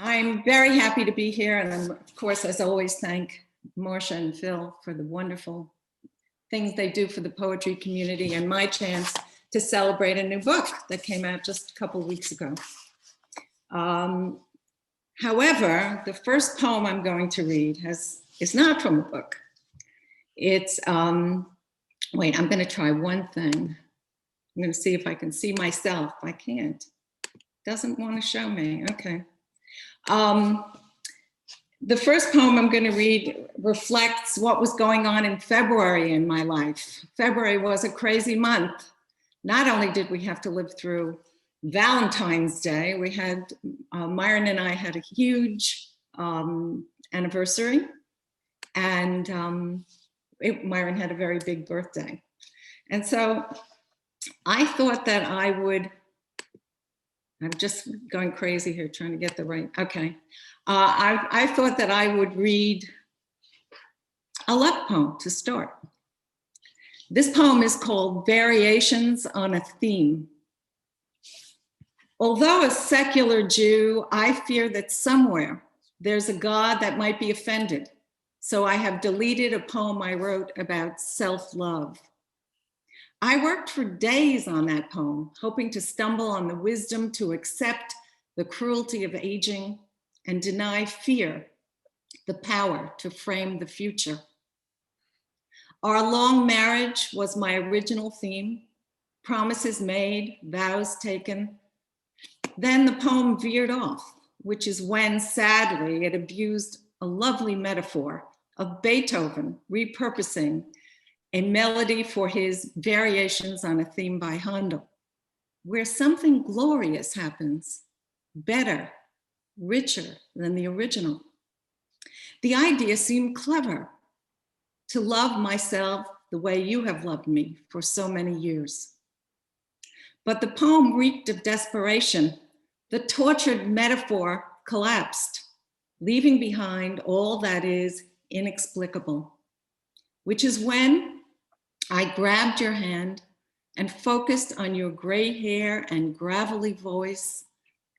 I'm very happy to be here, and of course, as always, thank Marcia and Phil for the wonderful things they do for the poetry community and my chance to celebrate a new book that came out just a couple weeks ago. However, the first poem I'm going to read is not from a book. It's, wait, I'm gonna try one thing. I'm gonna see if I can see myself. I can't. Doesn't want to show me, okay. The first poem I'm going to read reflects what was going on in February in my life. February was a crazy month. Not only did we have to live through Valentine's Day, we had, Myron and I had a huge anniversary, and Myron had a very big birthday. And so I thought that I would, I'm just going crazy here trying to get the right, okay. I thought that I would read a love poem to start. This poem is called Variations on a Theme. Although a secular Jew, I fear that somewhere there's a God that might be offended. So I have deleted a poem I wrote about self-love. I worked for days on that poem, hoping to stumble on the wisdom to accept the cruelty of aging and deny fear the power to frame the future. Our long marriage was my original theme, promises made, vows taken. Then the poem veered off, which is when, sadly, it abused a lovely metaphor of Beethoven repurposing a melody for his Variations on a Theme by Handel, where something glorious happens, better, richer than the original. The idea seemed clever, to love myself the way you have loved me for so many years. But the poem reeked of desperation. The tortured metaphor collapsed, leaving behind all that is inexplicable, which is when I grabbed your hand and focused on your gray hair and gravelly voice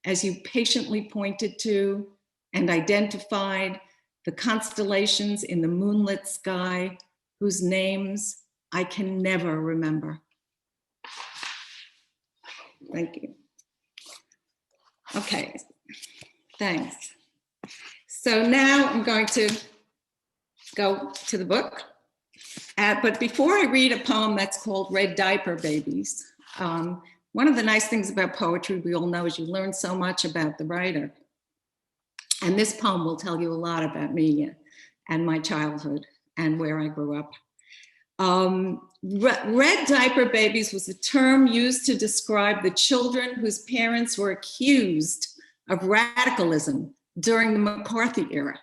as you patiently pointed to and identified the constellations in the moonlit sky whose names I can never remember. Thank you. Okay, thanks. So now I'm going to go to the book. But before I read a poem that's called Red Diaper Babies, one of the nice things about poetry we all know is you learn so much about the writer. And this poem will tell you a lot about me and my childhood and where I grew up. Red diaper babies was a term used to describe the children whose parents were accused of radicalism during the McCarthy era.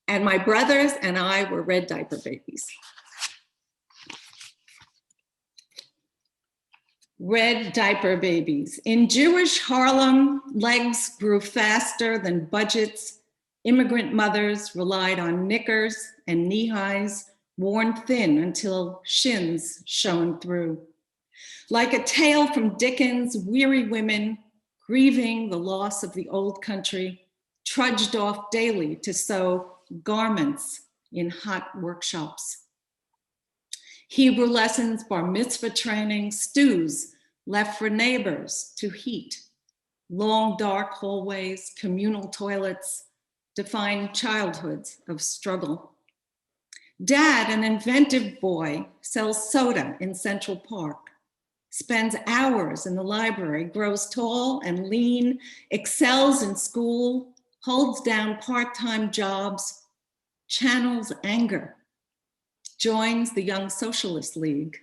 And my brothers and I were red diaper babies. Red diaper babies. In Jewish Harlem, legs grew faster than budgets. Immigrant mothers relied on knickers and knee-highs, worn thin until shins shone through. Like a tale from Dickens, weary women, grieving the loss of the old country, trudged off daily to sew garments in hot workshops. Hebrew lessons, bar mitzvah training, stews left for neighbors to heat. Long dark hallways, communal toilets define childhoods of struggle. Dad, an inventive boy, sells soda in Central Park, spends hours in the library, grows tall and lean, excels in school, holds down part-time jobs, channels anger, joins the Young Socialist League,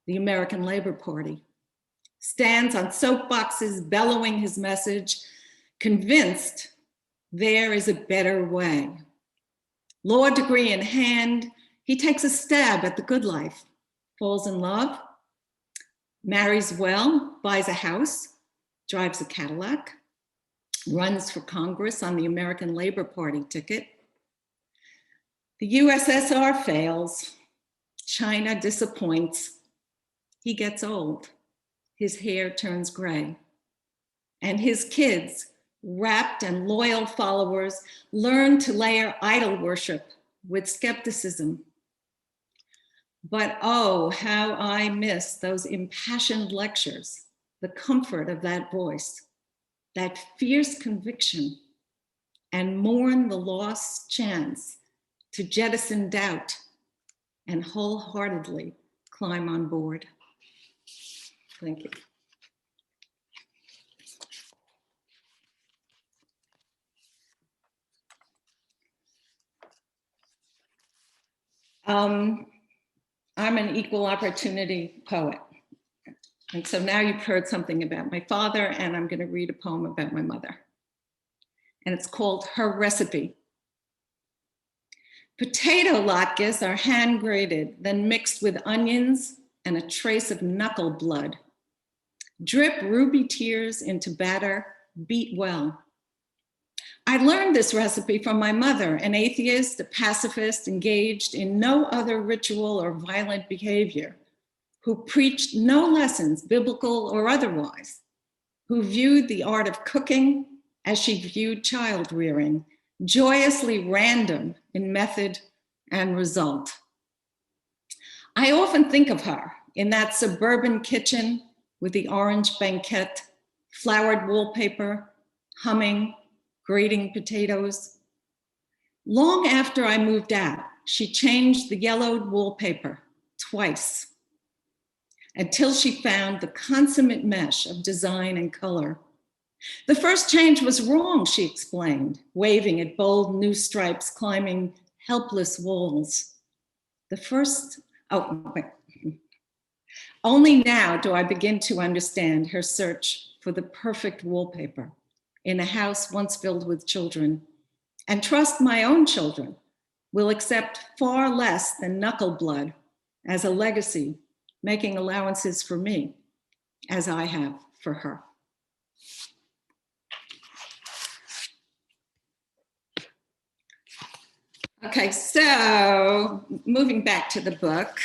the American Labor Party, stands on soapboxes bellowing his message, convinced there is a better way. Law degree in hand, he takes a stab at the good life, falls in love, marries well, buys a house, drives a Cadillac, runs for Congress on the American Labor Party ticket. The USSR fails, China disappoints, he gets old, his hair turns gray, and his kids Rapt and loyal followers learned to layer idol worship with skepticism. But oh, how I miss those impassioned lectures, the comfort of that voice, that fierce conviction, and mourn the lost chance to jettison doubt and wholeheartedly climb on board. Thank you. I'm an equal opportunity poet. And so now you've heard something about my father, and I'm going to read a poem about my mother. And it's called Her Recipe. Potato latkes are hand grated, then mixed with onions and a trace of knuckle blood. Drip ruby tears into batter, beat well. I learned this recipe from my mother, an atheist, a pacifist, engaged in no other ritual or violent behavior, who preached no lessons, biblical or otherwise, who viewed the art of cooking as she viewed child rearing, joyously random in method and result. I often think of her in that suburban kitchen with the orange banquette, flowered wallpaper, humming, grating potatoes. Long after I moved out, she changed the yellowed wallpaper twice until she found the consummate mesh of design and color. The first change was wrong, she explained, waving at bold new stripes climbing helpless walls. Only now do I begin to understand her search for the perfect wallpaper in a house once filled with children, and trust my own children will accept far less than knuckle blood as a legacy, making allowances for me as I have for her. Okay, so moving back to the book,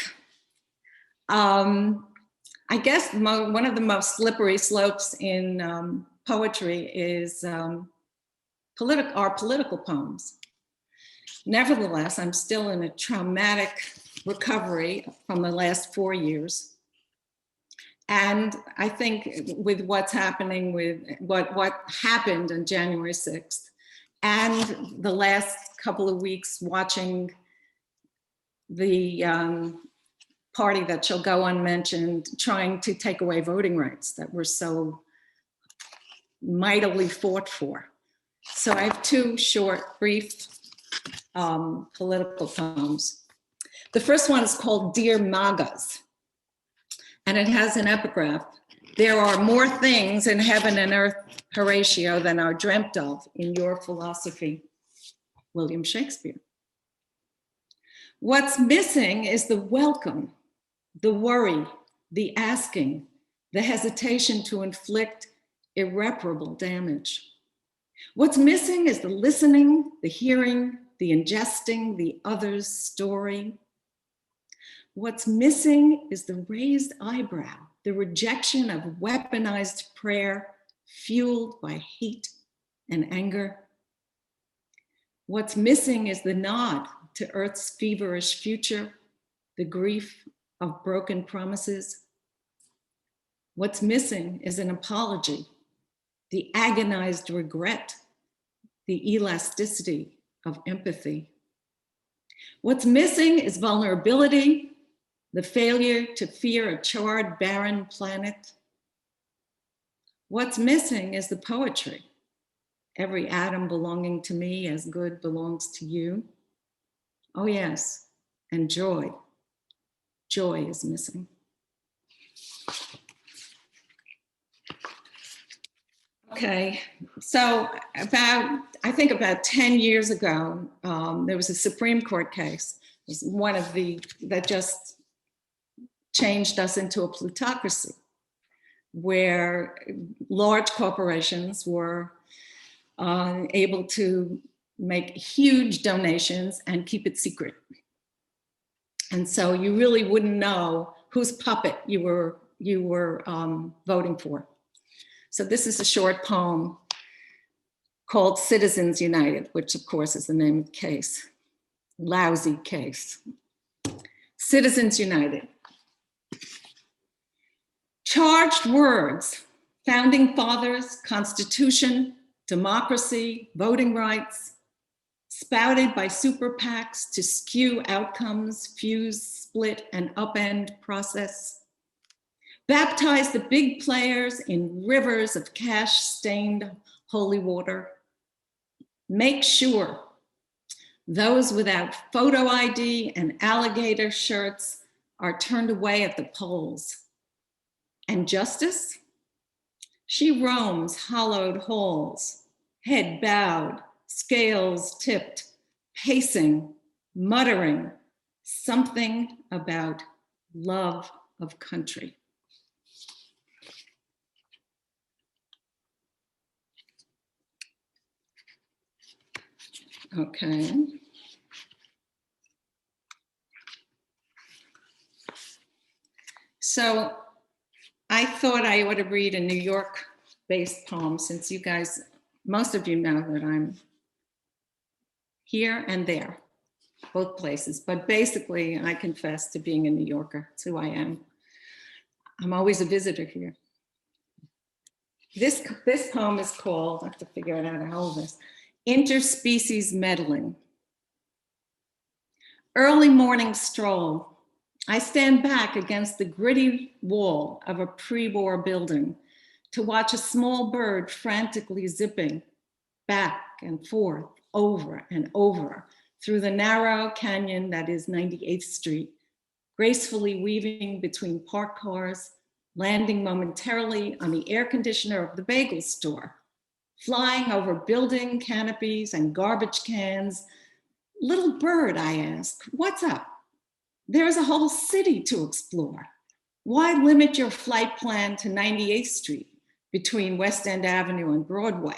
I guess one of the most slippery slopes in poetry is our political poems. Nevertheless, I'm still in a traumatic recovery from the last 4 years. And I think with what's happening with what happened on January 6th and the last couple of weeks watching the party that shall go unmentioned trying to take away voting rights that were so mightily fought for. So I have two short, brief political poems. The first one is called Dear MAGAs, and it has an epigraph. There are more things in heaven and earth, Horatio, than are dreamt of in your philosophy. William Shakespeare. What's missing is the welcome, the worry, the asking, the hesitation to inflict irreparable damage. What's missing is the listening, the hearing, the ingesting the other's story. What's missing is the raised eyebrow, the rejection of weaponized prayer fueled by hate and anger. What's missing is the nod to Earth's feverish future, the grief of broken promises. What's missing is an apology, the agonized regret, the elasticity of empathy. What's missing is vulnerability, the failure to fear a charred, barren planet. What's missing is the poetry. Every atom belonging to me as good belongs to you. Oh yes, and joy. Joy is missing. Okay, so I think about 10 years ago, there was a Supreme Court case. It was one of that just changed us into a plutocracy, where large corporations were able to make huge donations and keep it secret. And so you really wouldn't know whose puppet you were voting for. So this is a short poem called Citizens United, which of course is the name of the case. Lousy case. Citizens United. Charged words, founding fathers, constitution, democracy, voting rights, spouted by super PACs to skew outcomes, fuse, split, and upend process. Baptize the big players in rivers of cash-stained holy water. Make sure those without photo ID and alligator shirts are turned away at the polls. And justice? She roams hollowed halls, head bowed, scales tipped, pacing, muttering something about love of country. Okay. So I thought I ought to read a New York-based poem since you guys, most of you know that I'm here and there, both places. But basically, I confess to being a New Yorker. It's who I am. I'm always a visitor here. This poem is called, I have to figure out how to hold this, Interspecies Meddling. Early morning stroll. I stand back against the gritty wall of a pre-war building to watch a small bird frantically zipping back and forth, over and over through the narrow canyon that is 98th Street, gracefully weaving between parked cars, landing momentarily on the air conditioner of the bagel store, flying over building canopies and garbage cans. Little bird, I ask, what's up? There is a whole city to explore. Why limit your flight plan to 98th Street between West End Avenue and Broadway?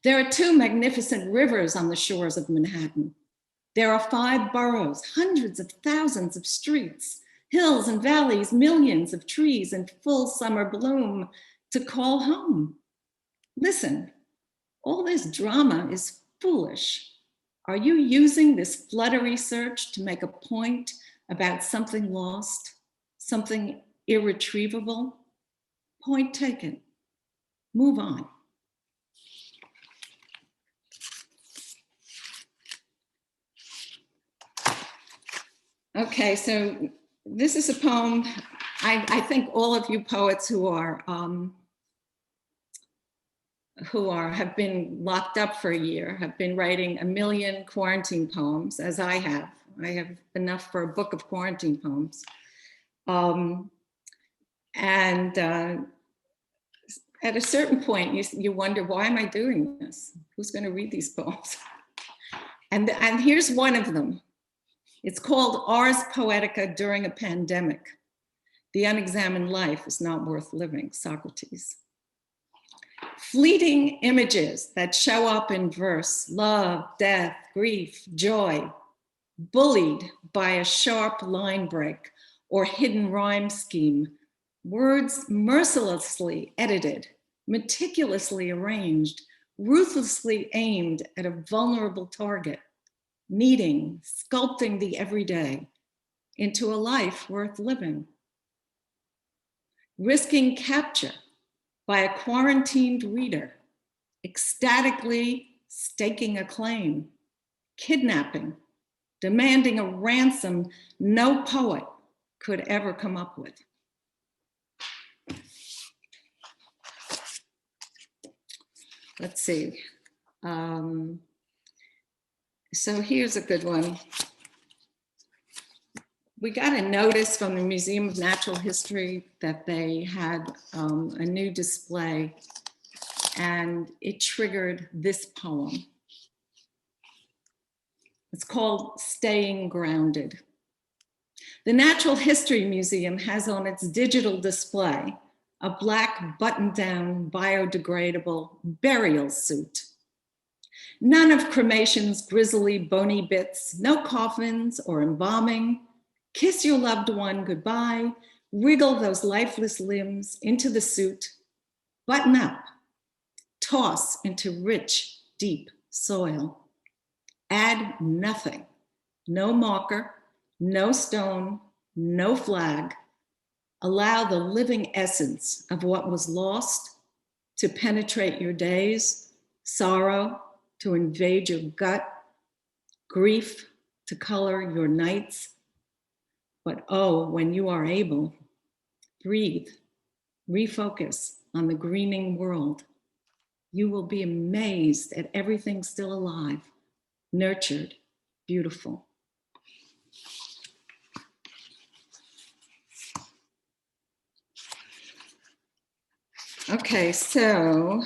There are 2 magnificent rivers on the shores of Manhattan. There are 5 boroughs, hundreds of thousands of streets, hills and valleys, millions of trees in full summer bloom to call home. Listen, all this drama is foolish. Are you using this fluttery search to make a point about something lost, something irretrievable? Point taken. Move on. Okay, so this is a poem. I think all of you poets who have been locked up for a year have been writing a million quarantine poems, as I have. I have enough for a book of quarantine poems. At a certain point, you wonder, why am I doing this? Who's going to read these poems? And here's one of them. It's called Ars Poetica During a Pandemic. The unexamined life is not worth living, Socrates. Fleeting images that show up in verse, love, death, grief, joy, bullied by a sharp line break or hidden rhyme scheme, words mercilessly edited, meticulously arranged, ruthlessly aimed at a vulnerable target, kneading, sculpting the everyday into a life worth living. Risking capture by a quarantined reader, ecstatically staking a claim, kidnapping, demanding a ransom no poet could ever come up with. Let's see. So here's a good one. We got a notice from the Museum of Natural History that they had a new display, and it triggered this poem. It's called Staying Grounded. The Natural History Museum has on its digital display a black button-down biodegradable burial suit. None of cremation's grisly bony bits, no coffins or embalming. Kiss your loved one goodbye, wriggle those lifeless limbs into the suit, button up, toss into rich, deep soil. Add nothing, no marker, no stone, no flag. Allow the living essence of what was lost to penetrate your days, sorrow to invade your gut, grief to color your nights. But oh, when you are able, breathe, refocus on the greening world. You will be amazed at everything still alive, nurtured, beautiful. Okay, so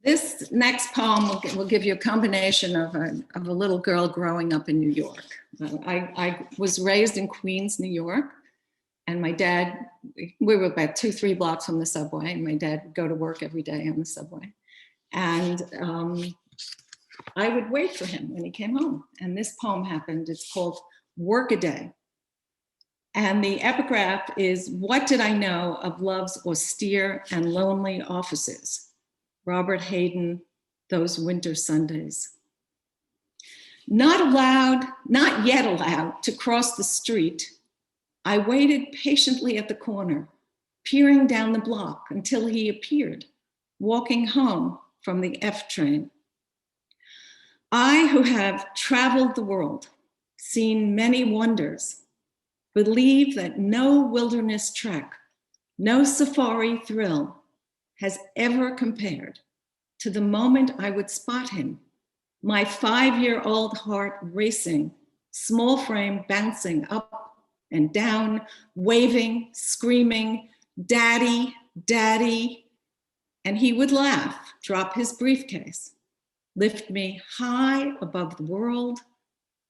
this next poem will give you a combination of a little girl growing up in New York. I was raised in Queens, New York, and my dad, we were about 2-3 blocks from the subway, and my dad would go to work every day on the subway. And I would wait for him when he came home. And this poem happened. It's called Workaday. And the epigraph is, what did I know of love's austere and lonely offices? Robert Hayden, Those Winter Sundays. Not yet allowed to cross the street, I waited patiently at the corner, peering down the block until he appeared, walking home from the F train. I, who have traveled the world, seen many wonders, believe that no wilderness trek, no safari thrill has ever compared to the moment I would spot him, my 5-year-old heart racing, small frame bouncing up and down, waving, screaming, "Daddy, Daddy." And he would laugh, drop his briefcase, lift me high above the world,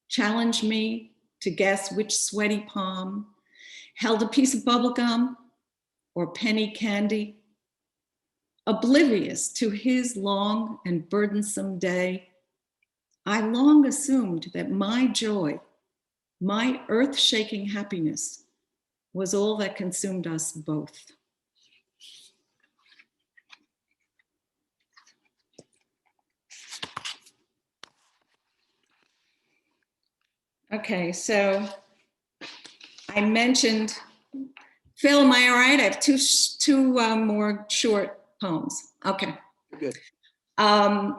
challenge me to guess which sweaty palm held a piece of bubble gum or penny candy. Oblivious to his long and burdensome day, I long assumed that my joy, my earth-shaking happiness, was all that consumed us both. Okay, so I mentioned, Phil, am I all right? I have two more short poems. Okay. Good. I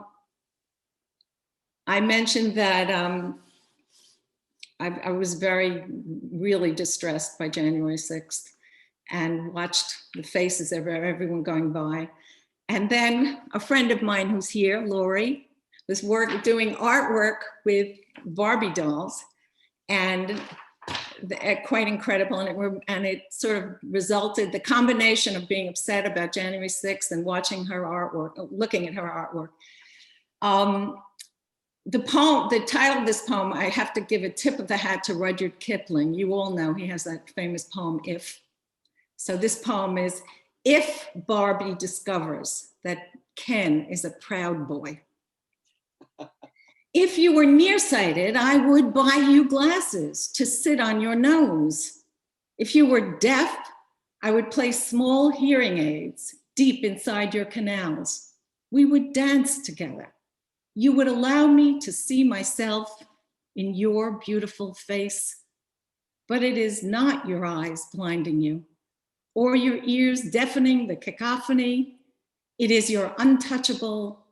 mentioned that I was really distressed by January 6th and watched the faces of everyone going by. And then a friend of mine who's here, Lori, was doing artwork with Barbie dolls, and quite incredible. And it sort of resulted, the combination of being upset about January 6th and watching her artwork, looking at her artwork. The title of this poem, I have to give a tip of the hat to Rudyard Kipling. You all know he has that famous poem, If. So this poem is, if Barbie discovers that Ken is a proud boy. If you were nearsighted, I would buy you glasses to sit on your nose. If you were deaf, I would place small hearing aids deep inside your canals. We would dance together. You would allow me to see myself in your beautiful face, but it is not your eyes blinding you or your ears deafening the cacophony. It is your untouchable,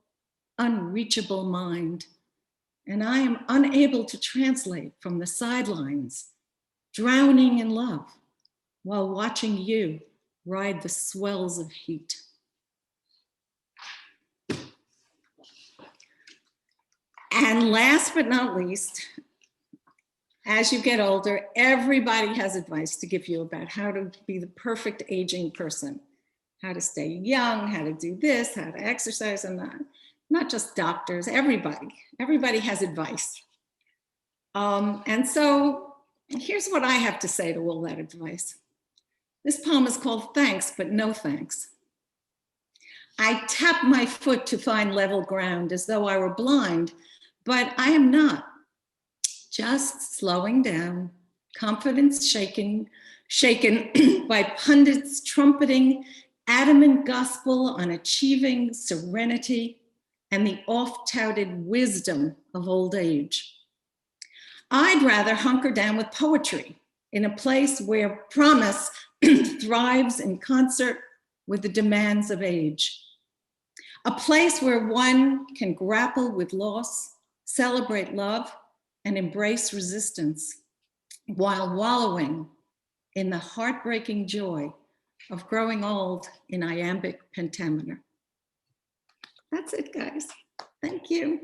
unreachable mind. And I am unable to translate from the sidelines, drowning in love while watching you ride the swells of heat. And last but not least, as you get older, everybody has advice to give you about how to be the perfect aging person, how to stay young, how to do this, how to exercise, and not just doctors, everybody has advice. And so here's what I have to say to all that advice. This poem is called Thanks, but No Thanks. I tap my foot to find level ground as though I were blind, but I am not. Just slowing down, confidence shaken by pundits trumpeting adamant gospel on achieving serenity and the oft-touted wisdom of old age. I'd rather hunker down with poetry in a place where promise thrives in concert with the demands of age. A place where one can grapple with loss, celebrate love, and embrace resistance while wallowing in the heartbreaking joy of growing old in iambic pentameter. That's it, guys. Thank you.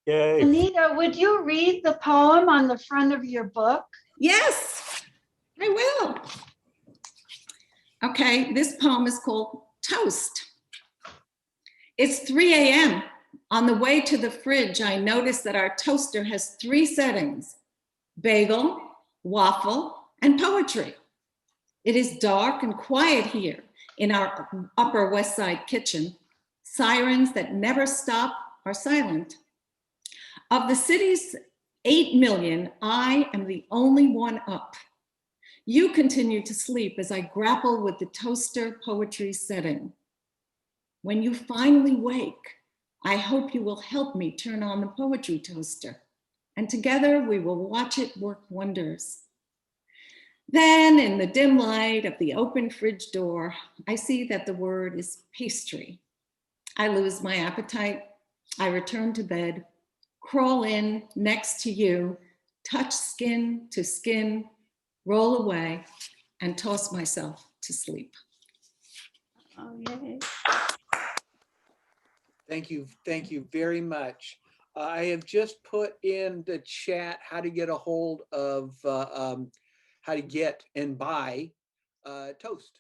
Yay. Anita, would you read the poem on the front of your book? Yes, I will. Okay, this poem is called Toast. It's 3 a.m. On the way to the fridge, I noticed that our toaster has 3 settings: bagel, waffle, and poetry. It is dark and quiet here in our Upper West Side kitchen. Sirens that never stop are silent. Of the city's 8 million, I am the only one up. You continue to sleep as I grapple with the toaster poetry setting. When you finally wake, I hope you will help me turn on the poetry toaster, and together we will watch it work wonders. Then, in the dim light of the open fridge door, I see that the word is pastry. I lose my appetite. I return to bed, crawl in next to you, touch skin to skin, roll away, and toss myself to sleep. Oh, yay. Thank you very much. I have just put in the chat how to get a hold of, how to get and buy Toast.